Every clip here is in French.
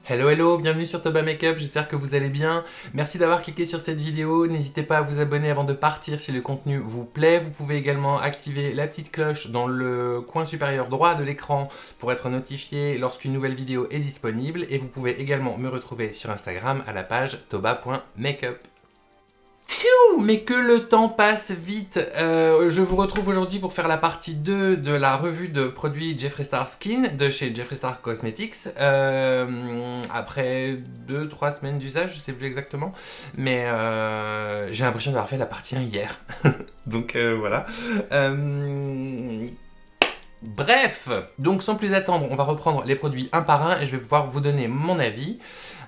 Hello hello, bienvenue sur Toba Makeup, j'espère que vous allez bien. Merci d'avoir cliqué sur cette vidéo, n'hésitez pas à vous abonner avant de partir si le contenu vous plaît. Vous pouvez également activer la petite cloche dans le coin supérieur droit de l'écran pour être notifié lorsqu'une nouvelle vidéo est disponible. Et vous pouvez également me retrouver sur Instagram à la page toba.makeup. Pfiou, mais que le temps passe vite. Je vous retrouve aujourd'hui pour faire la partie 2 de la revue de produits Jeffree Star Skin de chez Jeffree Star Cosmetics. Après 2-3 semaines d'usage, je sais plus exactement, mais j'ai l'impression d'avoir fait la partie 1 hier. Donc voilà. Bref, donc sans plus attendre, on va reprendre les produits un par un et je vais pouvoir vous donner mon avis.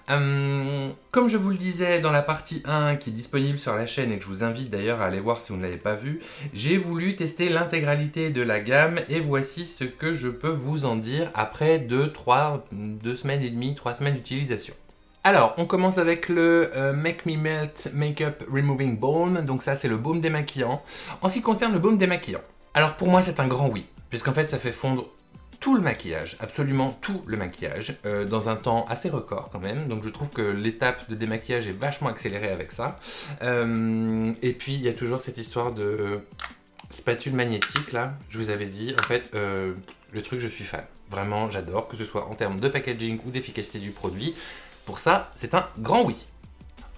Comme je vous le disais dans la partie 1 qui est disponible sur la chaîne et que je vous invite d'ailleurs à aller voir si vous ne l'avez pas vu, j'ai voulu tester l'intégralité de la gamme et voici ce que je peux vous en dire après 2 semaines et demie, 3 semaines d'utilisation. Alors, on commence avec le Make Me Melt Makeup Removing Balm, donc ça c'est le baume démaquillant. En ce qui concerne le baume démaquillant, alors pour moi c'est un grand oui, puisqu'en fait ça fait fondre tout le maquillage, absolument tout le maquillage, dans un temps assez record quand même. Donc je trouve que l'étape de démaquillage est vachement accélérée avec ça. Et puis il y a toujours cette histoire de spatule magnétique là, je vous avais dit, en fait, le truc je suis fan. Vraiment j'adore, que ce soit en termes de packaging ou d'efficacité du produit. Pour ça, c'est un grand oui.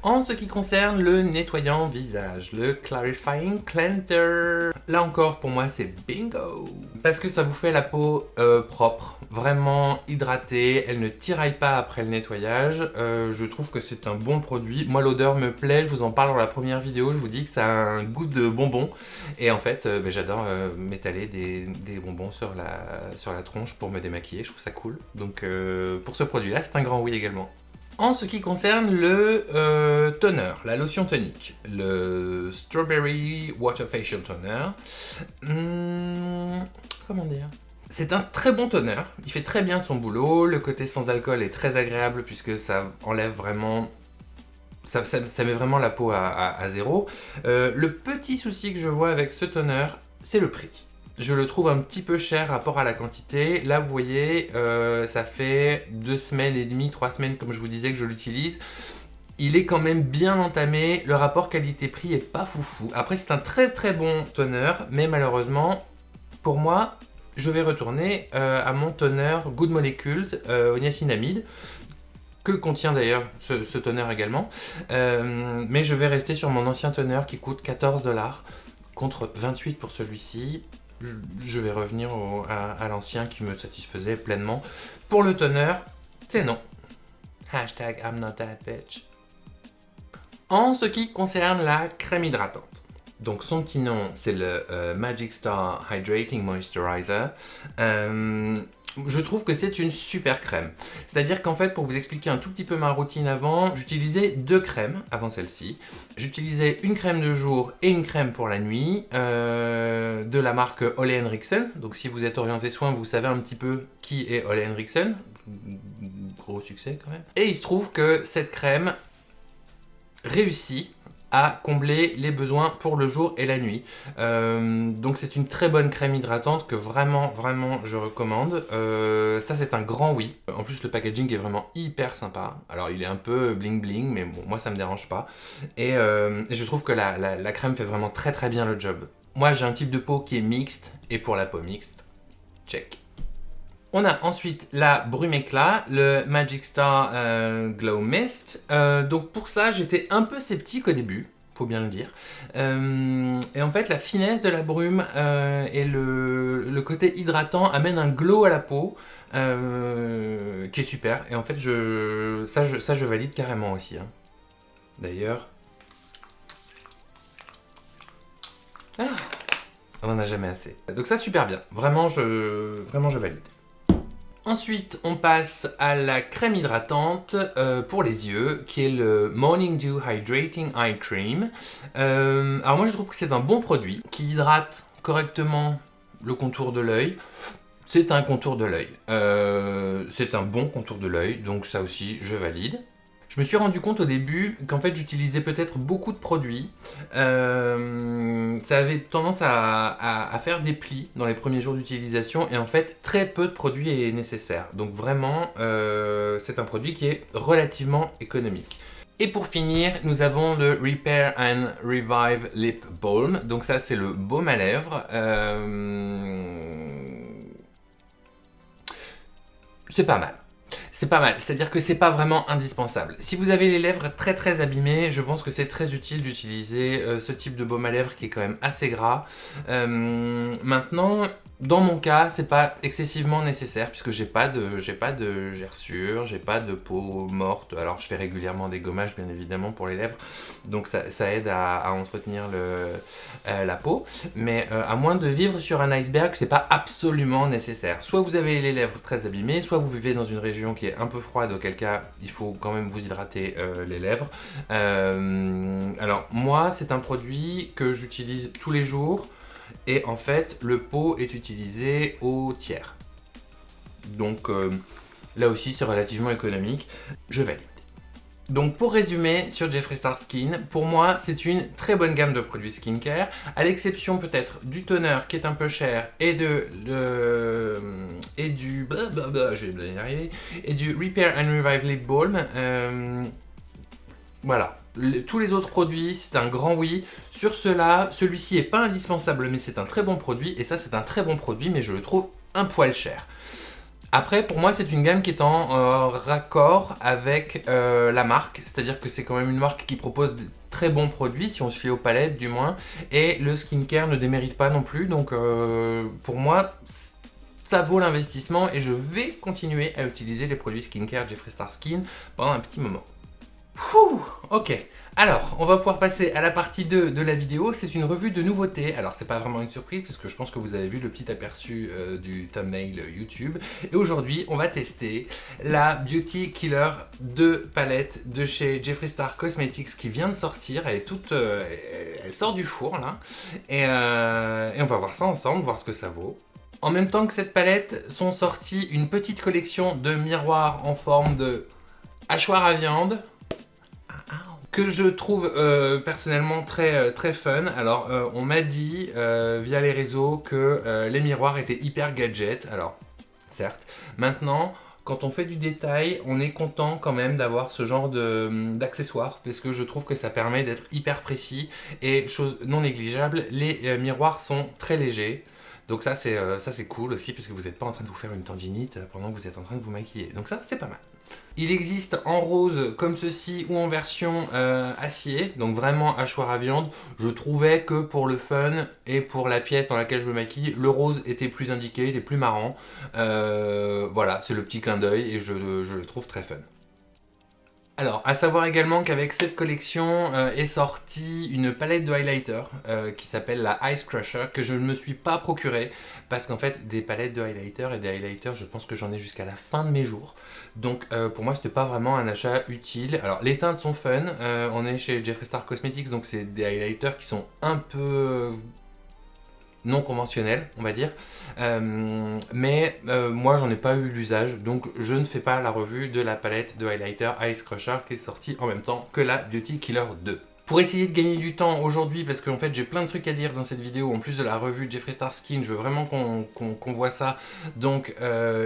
En ce qui concerne le nettoyant visage, le Clarifying Cleanser, là encore pour moi c'est bingo. Parce que ça vous fait la peau propre, vraiment hydratée, elle ne tiraille pas après le nettoyage. Je trouve que c'est un bon produit. Moi l'odeur me plaît, je vous en parle dans la première vidéo, je vous dis que ça a un goût de bonbon. Et en fait j'adore m'étaler des bonbons sur la tronche pour me démaquiller, je trouve ça cool. Donc pour ce produit là c'est un grand oui également. En ce qui concerne le toner, la lotion tonique, le Strawberry Water Facial Toner, comment dire? C'est un très bon toner, il fait très bien son boulot, le côté sans alcool est très agréable puisque ça enlève vraiment... Ça met vraiment la peau à zéro. Le petit souci que je vois avec ce toner, c'est le prix. Je le trouve un petit peu cher rapport à la quantité. Là, vous voyez, ça fait 2 semaines et demie, 3 semaines, comme je vous disais, que je l'utilise. Il est quand même bien entamé. Le rapport qualité-prix est pas foufou. Après, c'est un très très bon toner, mais malheureusement, pour moi, je vais retourner à mon toner Good Molecules au niacinamide, que contient d'ailleurs ce toner également. Mais je vais rester sur mon ancien toner qui coûte 14 $ contre 28 pour celui-ci. Je vais revenir à l'ancien qui me satisfaisait pleinement. Pour le toner, c'est non. Hashtag I'm not that bitch. En ce qui concerne la crème hydratante. Donc son petit nom, c'est le Magic Star Hydrating Moisturizer. Je trouve que c'est une super crème. C'est-à-dire qu'en fait, pour vous expliquer un tout petit peu ma routine avant, j'utilisais 2 crèmes avant celle-ci. J'utilisais une crème de jour et une crème pour la nuit de la marque Ole Henriksen. Donc si vous êtes orienté soin, vous savez un petit peu qui est Ole Henriksen. Gros succès quand même. Et il se trouve que cette crème réussit à combler les besoins pour le jour et la nuit. Donc c'est une très bonne crème hydratante que vraiment je recommande. Ça c'est un grand oui. En plus le packaging est vraiment hyper sympa. Alors il est un peu bling bling mais bon moi ça me dérange pas. Et je trouve que la crème fait vraiment très bien le job. Moi j'ai un type de peau qui est mixte et pour la peau mixte, check. On a ensuite la brume éclat, le Magic Star Glow Mist. Donc pour ça, j'étais un peu sceptique au début, faut bien le dire. Et en fait, la finesse de la brume et le côté hydratant amène un glow à la peau qui est super. Et en fait, ça je valide carrément aussi. Hein. D'ailleurs... Ah, on n'en a jamais assez. Donc ça, super bien. Vraiment, je valide. Ensuite, on passe à la crème hydratante pour les yeux, qui est le Morning Dew Hydrating Eye Cream. Alors moi, je trouve que c'est un bon produit, qui hydrate correctement le contour de l'œil. C'est un contour de l'œil. C'est un bon contour de l'œil, donc ça aussi, je valide. Je me suis rendu compte au début qu'en fait j'utilisais peut-être beaucoup de produits. Ça avait tendance à faire des plis dans les premiers jours d'utilisation et en fait très peu de produits est nécessaire. Donc vraiment c'est un produit qui est relativement économique. Et pour finir, nous avons le Repair and Revive Lip Balm. Donc ça c'est le baume à lèvres. C'est pas mal. C'est pas mal, c'est-à-dire que c'est pas vraiment indispensable. Si vous avez les lèvres très abîmées, je pense que c'est très utile d'utiliser ce type de baume à lèvres qui est quand même assez gras. Maintenant, dans mon cas, c'est pas excessivement nécessaire puisque j'ai pas de gerçure, j'ai pas de peau morte. Alors je fais régulièrement des gommages bien évidemment pour les lèvres, donc ça aide à entretenir la peau. Mais à moins de vivre sur un iceberg, c'est pas absolument nécessaire. Soit vous avez les lèvres très abîmées, soit vous vivez dans une région qui est un peu froide, auquel cas il faut quand même vous hydrater les lèvres. Alors moi c'est un produit que j'utilise tous les jours et en fait le pot est utilisé au tiers. Donc là aussi c'est relativement économique, je valide. Donc pour résumer sur Jeffree Star Skin, pour moi c'est une très bonne gamme de produits skincare, à l'exception peut-être du toner qui est un peu cher et du Repair and Revive Lip Balm. Voilà, tous les autres produits c'est un grand oui. Sur cela, celui-ci est pas indispensable mais c'est un très bon produit et ça c'est un très bon produit mais je le trouve un poil cher. Après, pour moi, c'est une gamme qui est en raccord avec la marque, c'est-à-dire que c'est quand même une marque qui propose de très bons produits, si on se fie aux palettes du moins, et le skincare ne démérite pas non plus, donc pour moi, ça vaut l'investissement et je vais continuer à utiliser les produits skincare Jeffree Star Skin pendant un petit moment. Ok, alors on va pouvoir passer à la partie 2 de la vidéo, c'est une revue de nouveautés. Alors c'est pas vraiment une surprise parce que je pense que vous avez vu le petit aperçu du thumbnail YouTube. Et aujourd'hui on va tester la Beauty Killer 2 palette de chez Jeffree Star Cosmetics qui vient de sortir. Elle est toute, elle sort du four là. Et on va voir ça ensemble, voir ce que ça vaut. En même temps que cette palette sont sorties une petite collection de miroirs en forme de hachoir à viande, que je trouve personnellement très fun. Alors on m'a dit via les réseaux que les miroirs étaient hyper gadget, alors certes, maintenant quand on fait du détail, on est content quand même d'avoir ce genre d'accessoires parce que je trouve que ça permet d'être hyper précis et chose non négligeable, les miroirs sont très légers. Donc ça c'est cool aussi parce que vous n'êtes pas en train de vous faire une tendinite pendant que vous êtes en train de vous maquiller. Donc ça c'est pas mal. Il existe en rose comme ceci ou en version acier, donc vraiment hachoir à viande. Je trouvais que pour le fun et pour la pièce dans laquelle je me maquille, le rose était plus indiqué, était plus marrant. Voilà, c'est le petit clin d'œil et je le trouve très fun. Alors, à savoir également qu'avec cette collection est sortie une palette de highlighter qui s'appelle la Ice Crusher, que je ne me suis pas procurée parce qu'en fait, des palettes de highlighter et des highlighters, je pense que j'en ai jusqu'à la fin de mes jours. Donc pour moi, c'était pas vraiment un achat utile. Alors, les teintes sont fun. On est chez Jeffree Star Cosmetics, donc c'est des highlighters qui sont un peu non conventionnel, on va dire. Mais moi, j'en ai pas eu l'usage, donc je ne fais pas la revue de la palette de highlighter Ice Crusher qui est sortie en même temps que la Beauty Killer 2. Pour essayer de gagner du temps aujourd'hui, parce qu'en fait j'ai plein de trucs à dire dans cette vidéo, en plus de la revue de Jeffree Star Skin, je veux vraiment qu'on voit ça. Donc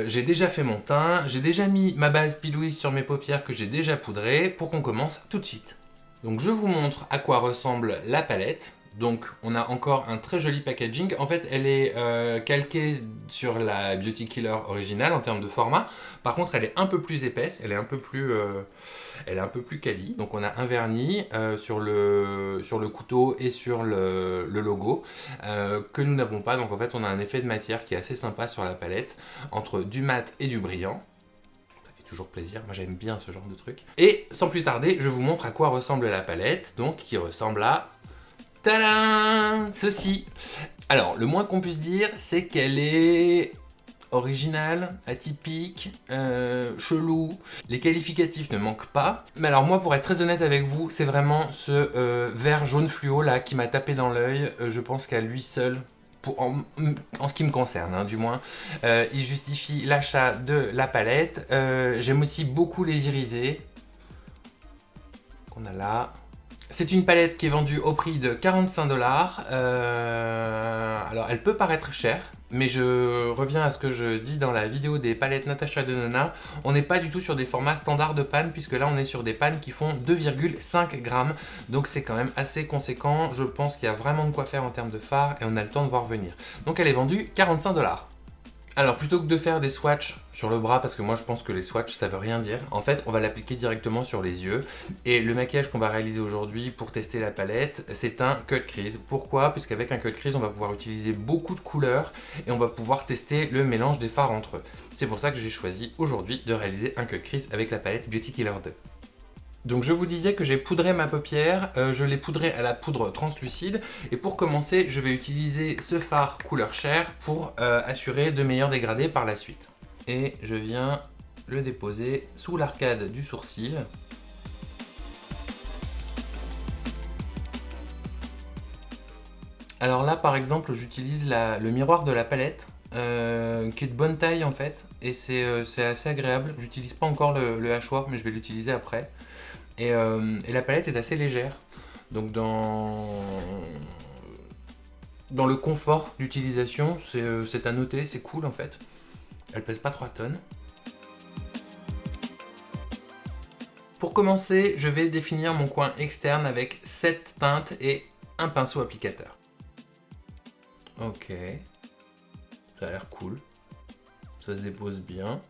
j'ai déjà fait mon teint, j'ai déjà mis ma base P. sur mes paupières que j'ai déjà poudrée, pour qu'on commence tout de suite. Donc je vous montre à quoi ressemble la palette. Donc on a encore un très joli packaging. En fait elle est calquée sur la Beauty Killer originale en termes de format. Par contre elle est un peu plus épaisse, elle est un peu plus quali. Donc on a un vernis sur le couteau et sur le logo que nous n'avons pas. Donc en fait on a un effet de matière qui est assez sympa sur la palette entre du mat et du brillant. Toujours plaisir, moi j'aime bien ce genre de truc. Et sans plus tarder, je vous montre à quoi ressemble la palette, donc qui ressemble à... Tadam! Ceci. Alors, le moins qu'on puisse dire, c'est qu'elle est originale, atypique, chelou. Les qualificatifs ne manquent pas. Mais alors moi, pour être très honnête avec vous, c'est vraiment ce vert jaune fluo là qui m'a tapé dans l'œil. Je pense qu'à lui seul, en ce qui me concerne, hein, du moins, il justifie l'achat de la palette. J'aime aussi beaucoup les irisés. qu'on a là. C'est une palette qui est vendue au prix de 45 $. Alors elle peut paraître chère, mais je reviens à ce que je dis dans la vidéo des palettes Natasha Denona. On n'est pas du tout sur des formats standards de panne, puisque là on est sur des pannes qui font 2,5 grammes. Donc c'est quand même assez conséquent. Je pense qu'il y a vraiment de quoi faire en termes de fard et on a le temps de voir venir. Donc elle est vendue 45 $. Alors plutôt que de faire des swatchs sur le bras, parce que moi je pense que les swatchs ça veut rien dire, en fait on va l'appliquer directement sur les yeux. Et le maquillage qu'on va réaliser aujourd'hui pour tester la palette, c'est un cut crease. Pourquoi? Puisqu'avec un cut crease on va pouvoir utiliser beaucoup de couleurs et on va pouvoir tester le mélange des fards entre eux. C'est pour ça que j'ai choisi aujourd'hui de réaliser un cut crease avec la palette Beauty Killer 2. Donc je vous disais que j'ai poudré ma paupière, je l'ai poudré à la poudre translucide et pour commencer je vais utiliser ce fard couleur chair pour assurer de meilleurs dégradés par la suite. Et je viens le déposer sous l'arcade du sourcil. Alors là par exemple j'utilise le miroir de la palette qui est de bonne taille en fait et c'est assez agréable. J'utilise pas encore le hachoir mais je vais l'utiliser après. Et la palette est assez légère, donc dans le confort d'utilisation, c'est à noter, c'est cool en fait. Elle pèse pas 3 tonnes. Pour commencer, je vais définir mon coin externe avec 7 teintes et un pinceau applicateur. Ok, ça a l'air cool, ça se dépose bien.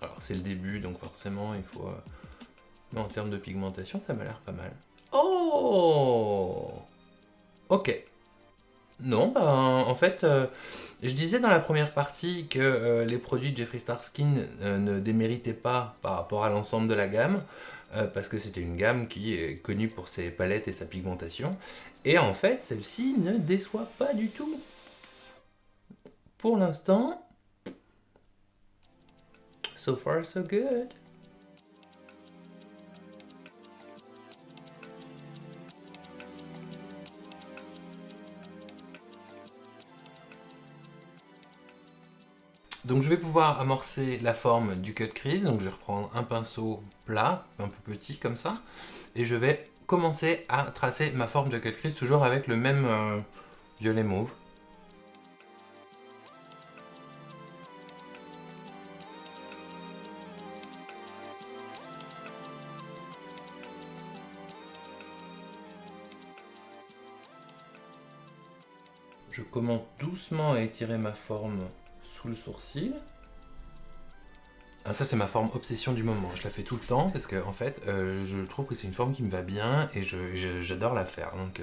Alors c'est le début, donc forcément il faut... Mais en termes de pigmentation, ça m'a l'air pas mal. Oh! Ok. Non, bah en fait, je disais dans la première partie que les produits de Jeffree Star Skin ne déméritaient pas par rapport à l'ensemble de la gamme, parce que c'était une gamme qui est connue pour ses palettes et sa pigmentation. Et en fait, celle-ci ne déçoit pas du tout. Pour l'instant, so far so good. Donc je vais pouvoir amorcer la forme du cut crease, donc je vais reprendre un pinceau plat, un peu petit comme ça, et je vais commencer à tracer ma forme de cut crease toujours avec le même violet mauve. Je commence doucement à étirer ma forme sous le sourcil. Ah, ça c'est ma forme obsession du moment, je la fais tout le temps parce que en fait je trouve que c'est une forme qui me va bien et j'adore la faire, donc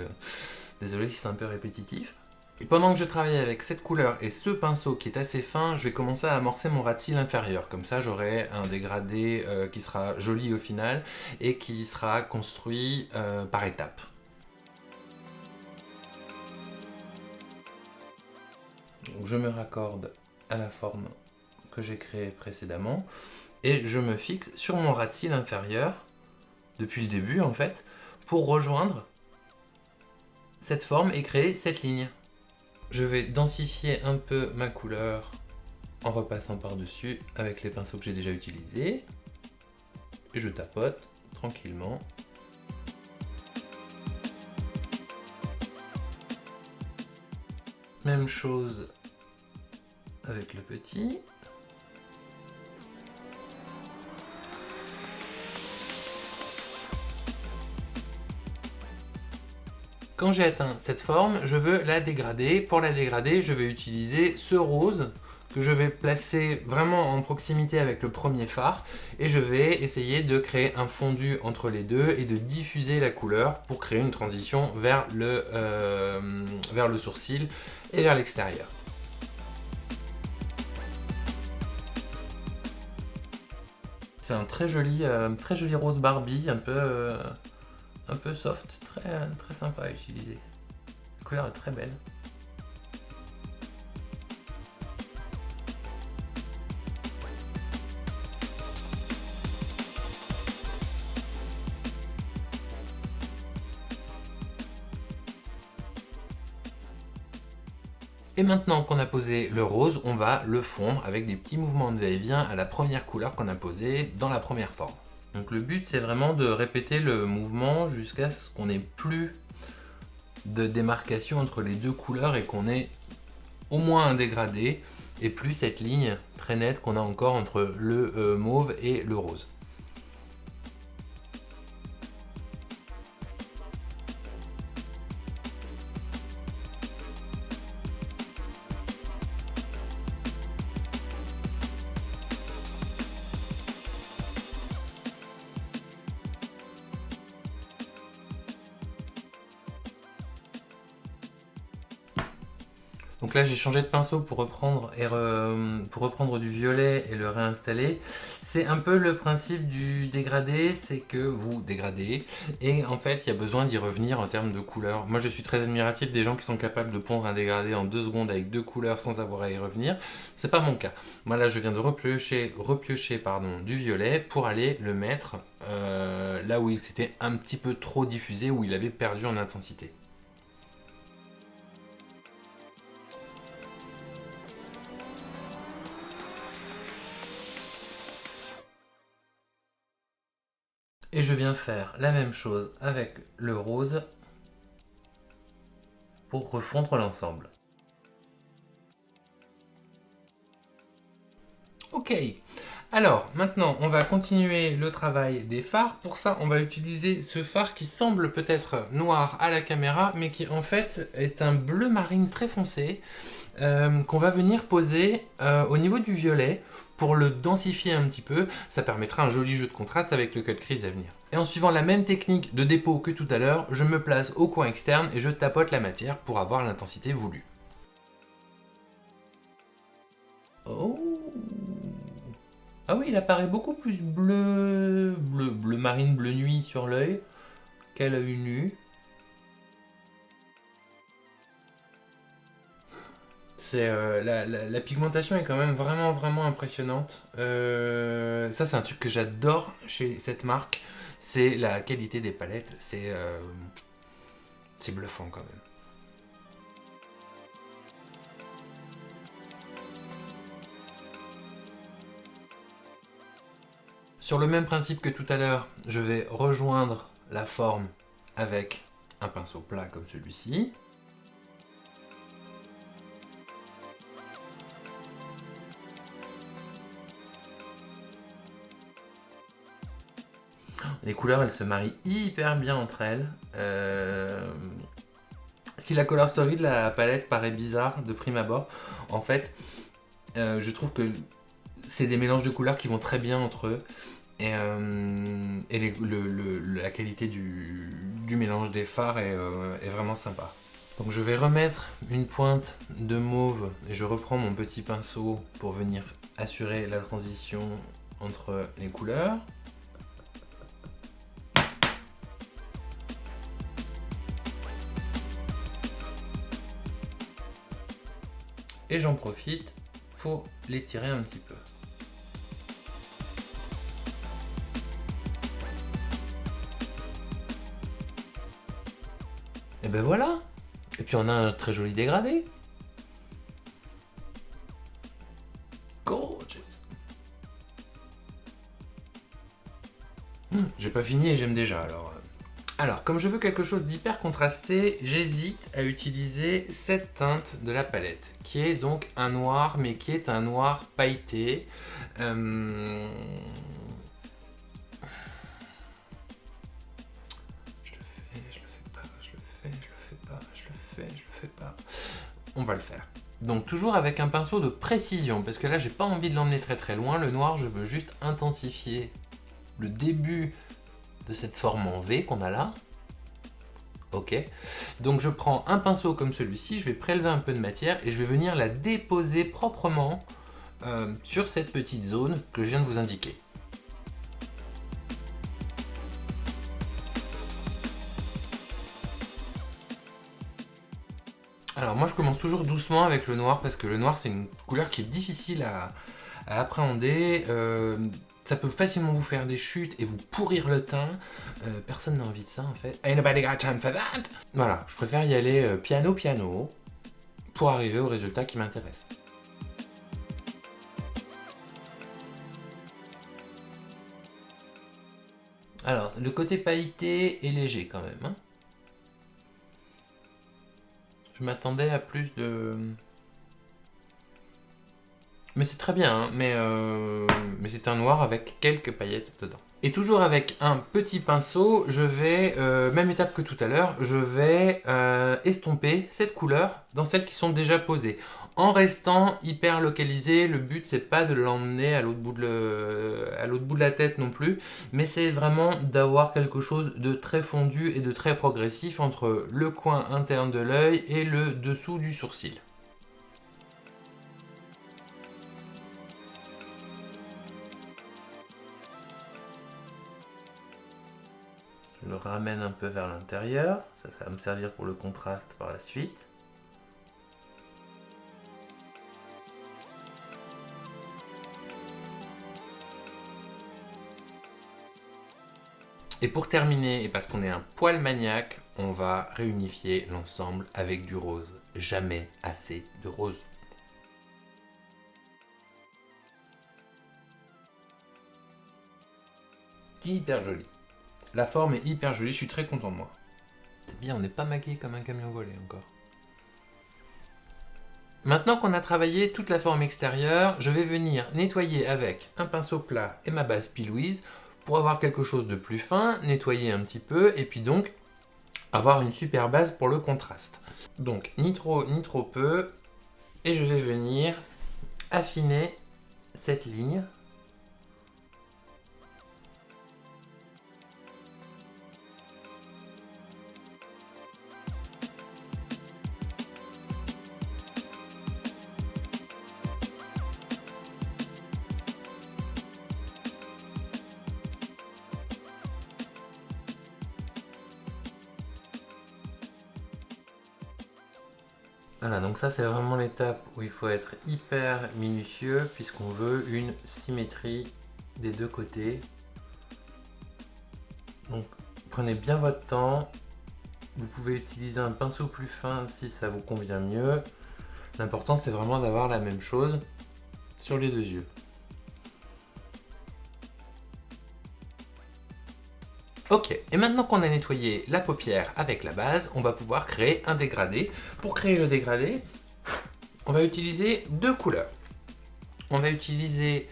désolé si c'est un peu répétitif. Et pendant que je travaille avec cette couleur et ce pinceau qui est assez fin, je vais commencer à amorcer mon ras de cils inférieur, comme ça j'aurai un dégradé qui sera joli au final et qui sera construit par étapes. Donc je me raccorde à la forme que j'ai créée précédemment et je me fixe sur mon ras de cils inférieur depuis le début en fait pour rejoindre cette forme et créer cette ligne. Je vais densifier un peu ma couleur en repassant par-dessus avec les pinceaux que j'ai déjà utilisés et je tapote tranquillement. Même chose avec le petit. Quand j'ai atteint cette forme, je veux la dégrader. Pour la dégrader, je vais utiliser ce rose que je vais placer vraiment en proximité avec le premier fard et je vais essayer de créer un fondu entre les deux et de diffuser la couleur pour créer une transition vers le sourcil et vers l'extérieur. C'est un très joli rose Barbie, un peu soft, très sympa à utiliser. La couleur est très belle. Et maintenant qu'on a posé le rose, on va le fondre avec des petits mouvements de va-et-vient à la première couleur qu'on a posée dans la première forme. Donc le but c'est vraiment de répéter le mouvement jusqu'à ce qu'on n'ait plus de démarcation entre les deux couleurs et qu'on ait au moins un dégradé et plus cette ligne très nette qu'on a encore entre le mauve et le rose. Donc là j'ai changé de pinceau pour reprendre, du violet et le réinstaller. C'est un peu le principe du dégradé, c'est que vous dégradez et en fait il y a besoin d'y revenir en termes de couleurs. Moi je suis très admiratif des gens qui sont capables de pondre un dégradé en 2 secondes avec 2 couleurs sans avoir à y revenir. C'est pas mon cas. Moi là je viens de repiocher du violet pour aller le mettre là où il s'était un petit peu trop diffusé, où il avait perdu en intensité. Et je viens faire la même chose avec le rose pour refondre l'ensemble. Ok, alors maintenant on va continuer le travail des fards. Pour ça on va utiliser ce fard qui semble peut-être noir à la caméra mais qui en fait est un bleu marine très foncé qu'on va venir poser au niveau du violet pour le densifier un petit peu. Ça permettra un joli jeu de contraste avec le cut crease à venir. Et en suivant la même technique de dépôt que tout à l'heure, je me place au coin externe et je tapote la matière pour avoir l'intensité voulue. Oh. Ah oui, il apparaît beaucoup plus bleu marine, bleu nuit sur l'œil qu'à l'œil nu. La pigmentation est quand même vraiment impressionnante. Ça c'est un truc que j'adore chez cette marque, c'est la qualité des palettes, c'est bluffant quand même. Sur le même principe que tout à l'heure, je vais rejoindre la forme avec un pinceau plat comme celui-ci. Les couleurs, elles se marient hyper bien entre elles. Si la color story de la palette paraît bizarre de prime abord, en fait, je trouve que c'est des mélanges de couleurs qui vont très bien entre eux. Et la qualité du mélange des fards est vraiment sympa. Donc je vais remettre une pointe de mauve et je reprends mon petit pinceau pour venir assurer la transition entre les couleurs. Et j'en profite pour l'étirer un petit peu. Et ben voilà. Et puis on a un très joli dégradé. Gorgeous. J'ai pas fini et j'aime déjà alors. Alors, comme je veux quelque chose d'hyper contrasté, j'hésite à utiliser cette teinte de la palette, qui est donc un noir, mais qui est un noir pailleté. Je le fais pas. On va le faire. Donc toujours avec un pinceau de précision, parce que là j'ai pas envie de l'emmener très loin, le noir je veux juste intensifier le début de cette forme en V qu'on a là. Ok, donc je prends un pinceau comme celui-ci, je vais prélever un peu de matière et je vais venir la déposer proprement sur cette petite zone que je viens de vous indiquer. Alors moi je commence toujours doucement avec le noir parce que le noir c'est une couleur qui est difficile à appréhender. Ça peut facilement vous faire des chutes et vous pourrir le teint. Personne n'a envie de ça en fait. Ain't nobody got time for that. Voilà, je préfère y aller piano pour arriver au résultat qui m'intéresse. Alors, le côté pailleté est léger quand même. Hein. Je m'attendais à plus de... Mais c'est très bien, hein, mais c'est un noir avec quelques paillettes dedans. Et toujours avec un petit pinceau, je vais, même étape que tout à l'heure, je vais estomper cette couleur dans celles qui sont déjà posées. En restant hyper localisé, le but c'est pas de l'emmener à l'autre bout de la tête non plus, mais c'est vraiment d'avoir quelque chose de très fondu et de très progressif entre le coin interne de l'œil et le dessous du sourcil. Je le ramène un peu vers l'intérieur, ça va me servir pour le contraste par la suite. Et pour terminer, et parce qu'on est un poil maniaque, on va réunifier l'ensemble avec du rose. Jamais assez de rose. Hyper joli. La forme est hyper jolie, je suis très content de moi. C'est bien, on n'est pas maquillé comme un camion volé encore. Maintenant qu'on a travaillé toute la forme extérieure, je vais venir nettoyer avec un pinceau plat et ma base P. Louise pour avoir quelque chose de plus fin, nettoyer un petit peu et puis donc avoir une super base pour le contraste. Donc ni trop ni trop peu et je vais venir affiner cette ligne. Voilà, donc ça c'est vraiment l'étape où il faut être hyper minutieux puisqu'on veut une symétrie des deux côtés. Donc prenez bien votre temps, vous pouvez utiliser un pinceau plus fin si ça vous convient mieux. L'important c'est vraiment d'avoir la même chose sur les deux yeux. Ok, et maintenant qu'on a nettoyé la paupière avec la base, on va pouvoir créer un dégradé. Pour créer le dégradé, on va utiliser deux couleurs. On va utiliser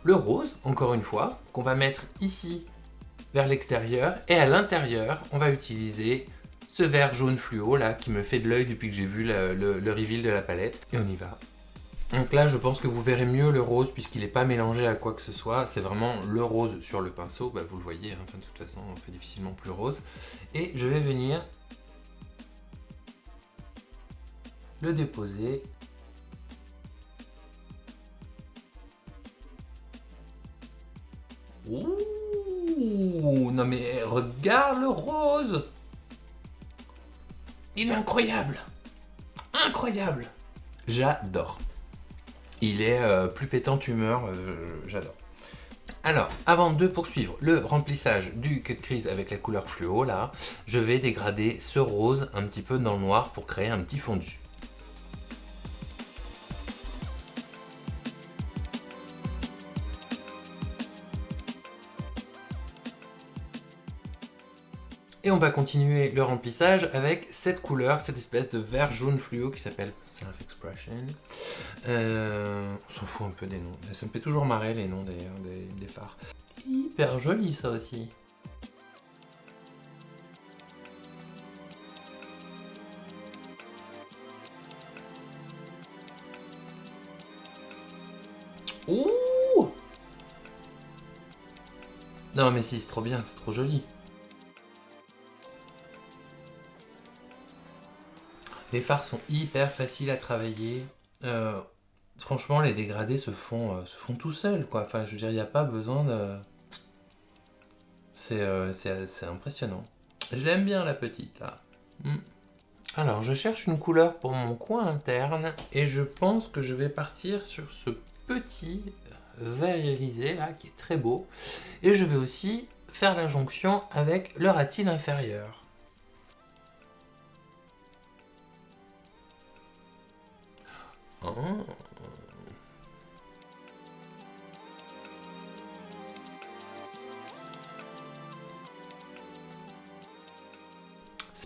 le rose, encore une fois, qu'on va mettre ici vers l'extérieur, et à l'intérieur, on va utiliser ce vert jaune fluo là qui me fait de l'œil depuis que j'ai vu le reveal de la palette. Et on y va. Donc là, je pense que vous verrez mieux le rose puisqu'il n'est pas mélangé à quoi que ce soit. C'est vraiment le rose sur le pinceau. Bah, vous le voyez, hein, de toute façon, on fait difficilement plus rose. Et je vais venir le déposer. Ouh, non mais regarde le rose! Il est incroyable! Incroyable! J'adore. Il est plus pétant humeur, j'adore. Alors, avant de poursuivre le remplissage du cut crease avec la couleur fluo, là, je vais dégrader ce rose un petit peu dans le noir pour créer un petit fondu. Et on va continuer le remplissage avec cette couleur, cette espèce de vert jaune fluo qui s'appelle Self Expression. On s'en fout un peu des noms. Ça me fait toujours marrer les noms d'ailleurs des fards. Hyper joli ça aussi. Ouh! Non mais si, c'est trop bien, c'est trop joli. Les fards sont hyper faciles à travailler. Franchement, les dégradés se font tout seuls, quoi. Enfin, je veux dire, il n'y a pas besoin de... C'est impressionnant. Je l'aime bien, la petite, là. Alors, je cherche une couleur pour mon coin interne, et je pense que je vais partir sur ce petit vert irisé, là, qui est très beau. Et je vais aussi faire la jonction avec le rat-il inférieur. Oh.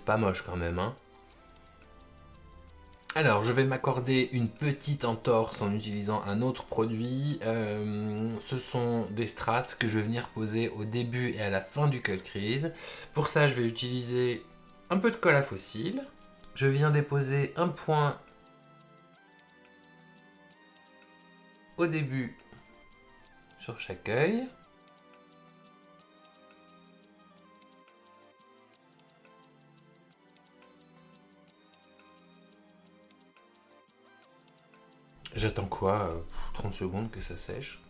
pas moche quand même, hein. Alors, je vais m'accorder une petite entorse en utilisant un autre produit. Ce sont des strass que je vais venir poser au début et à la fin du cut crease. Pour ça, je vais utiliser un peu de colle à fossile. Je viens déposer un point au début sur chaque œil. J'attends quoi 30 secondes que ça sèche.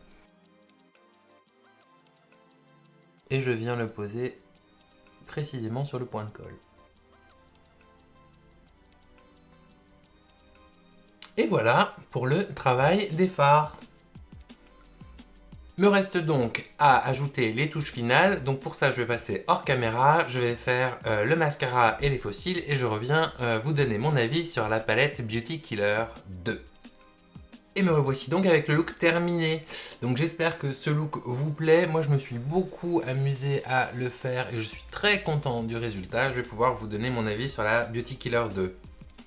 Et je viens le poser précisément sur le point de colle. Et voilà pour le travail des fards. Me reste donc à ajouter les touches finales. Donc pour ça, je vais passer hors caméra. Je vais faire le mascara et les fossiles. Et je reviens vous donner mon avis sur la palette Beauty Killer 2. Et me revoici donc avec le look terminé. Donc j'espère que ce look vous plaît. Moi je me suis beaucoup amusé à le faire et je suis très content du résultat. Je vais pouvoir vous donner mon avis sur la Beauty Killer 2.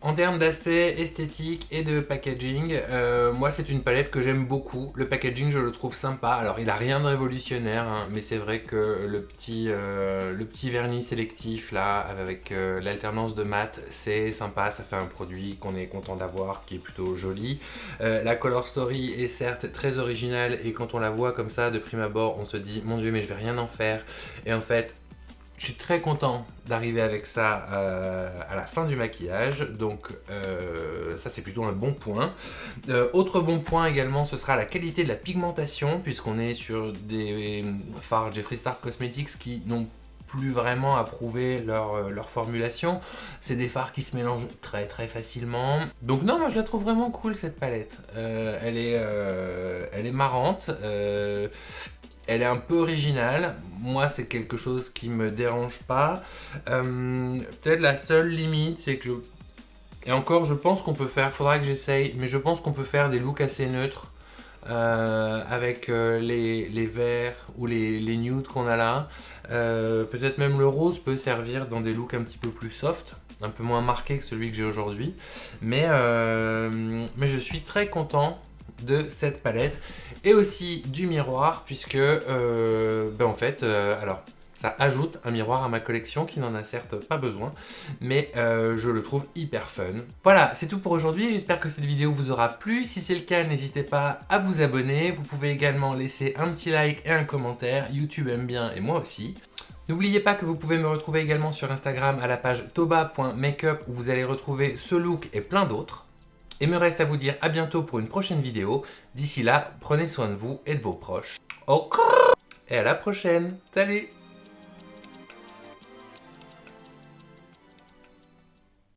En termes d'aspect esthétique et de packaging, moi c'est une palette que j'aime beaucoup. Le packaging je le trouve sympa. Alors il a rien de révolutionnaire, hein, mais c'est vrai que le petit vernis sélectif là avec l'alternance de mat, c'est sympa. Ça fait un produit qu'on est content d'avoir, qui est plutôt joli. La color story est certes très originale et quand on la voit comme ça de prime abord, on se dit mon dieu mais je vais rien en faire. Et en fait, je suis très content d'arriver avec ça à la fin du maquillage, donc ça c'est plutôt un bon point. Autre bon point également, ce sera la qualité de la pigmentation, puisqu'on est sur des fards Jeffree Star Cosmetics qui n'ont plus vraiment à prouver leur formulation. C'est des fards qui se mélangent très très facilement. Donc non, moi je la trouve vraiment cool cette palette. Elle est marrante. Elle est un peu originale, moi c'est quelque chose qui me dérange pas. Peut-être la seule limite c'est que je... Et encore je pense qu'on peut faire, faudra que j'essaye, mais je pense qu'on peut faire des looks assez neutres avec les verts ou les nudes qu'on a là. Peut-être même le rose peut servir dans des looks un petit peu plus soft, un peu moins marqué que celui que j'ai aujourd'hui. Mais je suis très content de cette palette et aussi du miroir puisque en fait alors ça ajoute un miroir à ma collection qui n'en a certes pas besoin, mais je le trouve hyper fun. Voilà, c'est tout pour aujourd'hui, j'espère que cette vidéo vous aura plu. Si c'est le cas, n'hésitez pas à vous abonner. Vous pouvez également laisser un petit like et un commentaire, YouTube aime bien et moi aussi. N'oubliez pas que vous pouvez me retrouver également sur Instagram à la page toba.makeup où vous allez retrouver ce look et plein d'autres. Et me reste à vous dire à bientôt pour une prochaine vidéo. D'ici là, prenez soin de vous et de vos proches. Et à la prochaine. Salut!